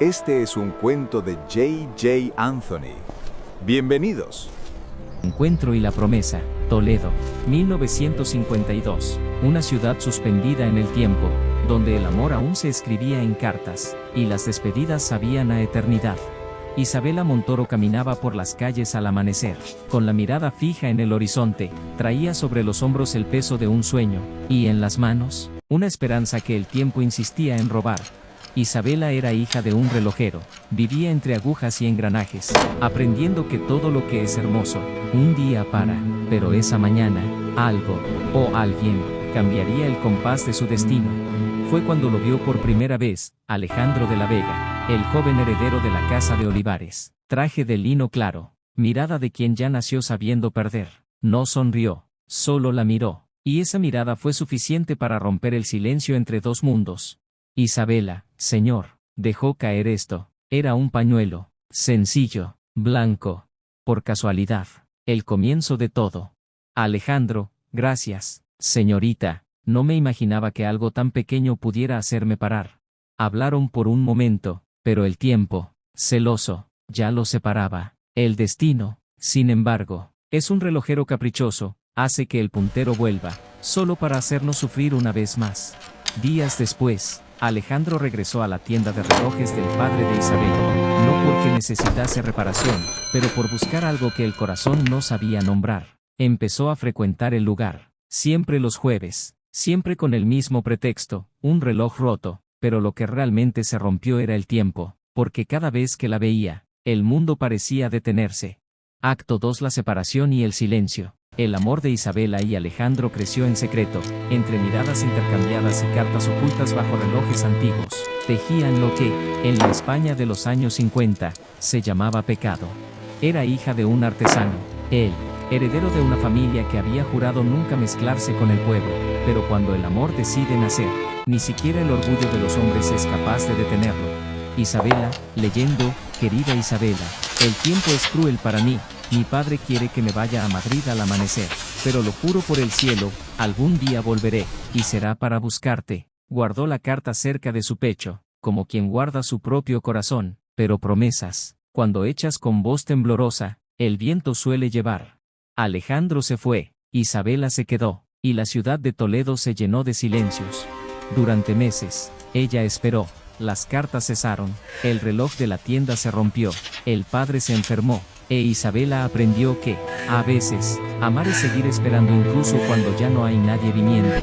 Este es un cuento de J. Anthony. Bienvenidos. Encuentro y la promesa, Toledo, 1952, una ciudad suspendida en el tiempo, donde el amor aún se escribía en cartas, y las despedidas sabían a eternidad. Isabela Montoro caminaba por las calles al amanecer, con la mirada fija en el horizonte, traía sobre los hombros el peso de un sueño, y en las manos, una esperanza que el tiempo insistía en robar. Isabela era hija de un relojero, vivía entre agujas y engranajes, aprendiendo que todo lo que es hermoso, un día para, pero esa mañana, algo, o alguien, cambiaría el compás de su destino. Fue cuando lo vio por primera vez, Alejandro de la Vega, el joven heredero de la casa de Olivares, traje de lino claro, mirada de quien ya nació sabiendo perder. No sonrió, solo la miró, y esa mirada fue suficiente para romper el silencio entre dos mundos. Isabela, señor, dejó caer esto, era un pañuelo, sencillo, blanco. Por casualidad, el comienzo de todo. Alejandro, gracias, señorita, no me imaginaba que algo tan pequeño pudiera hacerme parar. Hablaron por un momento, pero el tiempo, celoso, ya los separaba. El destino, sin embargo, es un relojero caprichoso, hace que el puntero vuelva, solo para hacernos sufrir una vez más. Días después, Alejandro regresó a la tienda de relojes del padre de Isabela, no porque necesitase reparación, pero por buscar algo que el corazón no sabía nombrar. Empezó a frecuentar el lugar, siempre los jueves, siempre con el mismo pretexto, un reloj roto, pero lo que realmente se rompió era el tiempo, porque cada vez que la veía, el mundo parecía detenerse. Acto 2: la separación y el silencio. El amor de Isabela y Alejandro creció en secreto, entre miradas intercambiadas y cartas ocultas bajo relojes antiguos. Tejían lo que, en la España de los años 50, se llamaba pecado. Era hija de un artesano, él, heredero de una familia que había jurado nunca mezclarse con el pueblo, pero cuando el amor decide nacer, ni siquiera el orgullo de los hombres es capaz de detenerlo. Isabela, leyendo, querida Isabela, el tiempo es cruel para mí. Mi padre quiere que me vaya a Madrid al amanecer, pero lo juro por el cielo, algún día volveré, y será para buscarte. Guardó la carta cerca de su pecho, como quien guarda su propio corazón, pero promesas, cuando hechas con voz temblorosa, el viento suele llevar. Alejandro se fue, Isabela se quedó, y la ciudad de Toledo se llenó de silencios. Durante meses, ella esperó, las cartas cesaron, el reloj de la tienda se rompió, el padre se enfermó. Isabela aprendió que, a veces, amar es seguir esperando incluso cuando ya no hay nadie viniendo.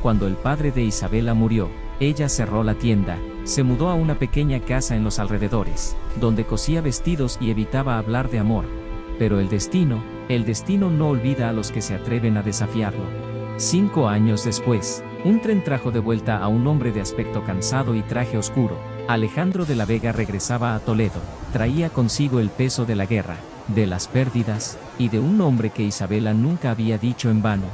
Cuando el padre de Isabela murió, ella cerró la tienda, se mudó a una pequeña casa en los alrededores, donde cosía vestidos y evitaba hablar de amor. Pero el destino no olvida a los que se atreven a desafiarlo. 5 años después, un tren trajo de vuelta a un hombre de aspecto cansado y traje oscuro. Alejandro de la Vega regresaba a Toledo, traía consigo el peso de la guerra, de las pérdidas, y de un nombre que Isabela nunca había dicho en vano.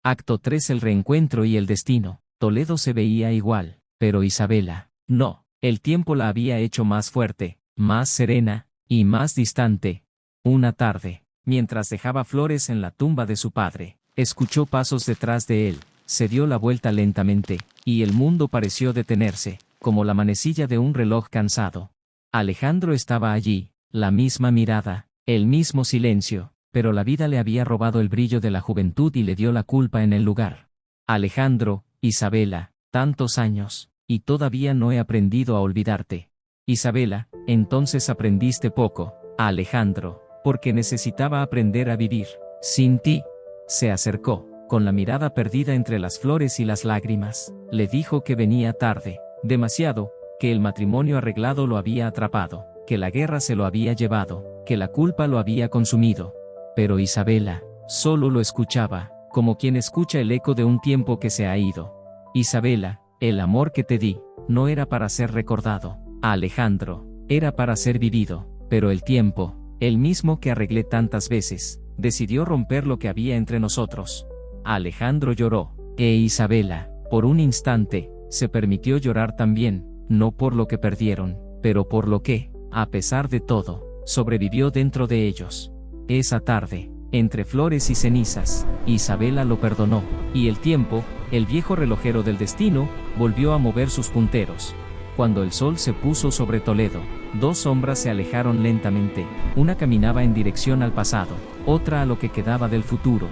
Acto 3: el reencuentro y el destino. Toledo se veía igual, pero Isabela, no, el tiempo la había hecho más fuerte, más serena, y más distante. Una tarde, mientras dejaba flores en la tumba de su padre, escuchó pasos detrás de él, se dio la vuelta lentamente, y el mundo pareció detenerse, como la manecilla de un reloj cansado. Alejandro estaba allí, la misma mirada, el mismo silencio, pero la vida le había robado el brillo de la juventud y le dio la culpa en el lugar. Alejandro, Isabela, tantos años, y todavía no he aprendido a olvidarte. Isabela, entonces aprendiste poco, Alejandro, porque necesitaba aprender a vivir sin ti. Se acercó, con la mirada perdida entre las flores y las lágrimas, le dijo que venía tarde, demasiado, que el matrimonio arreglado lo había atrapado, que la guerra se lo había llevado, que la culpa lo había consumido. Pero Isabela, solo lo escuchaba, como quien escucha el eco de un tiempo que se ha ido. Isabela, el amor que te di, no era para ser recordado, Alejandro, era para ser vivido, pero el tiempo, el mismo que arreglé tantas veces, decidió romper lo que había entre nosotros. Alejandro lloró, Isabela, por un instante, se permitió llorar también, no por lo que perdieron, pero por lo que, a pesar de todo, sobrevivió dentro de ellos. Esa tarde, entre flores y cenizas, Isabela lo perdonó, y el tiempo, el viejo relojero del destino, volvió a mover sus punteros. Cuando el sol se puso sobre Toledo, dos sombras se alejaron lentamente. Una caminaba en dirección al pasado, otra a lo que quedaba del futuro.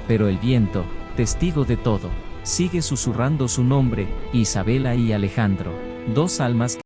Pero el viento, testigo de todo, sigue susurrando su nombre, Isabela y Alejandro, dos almas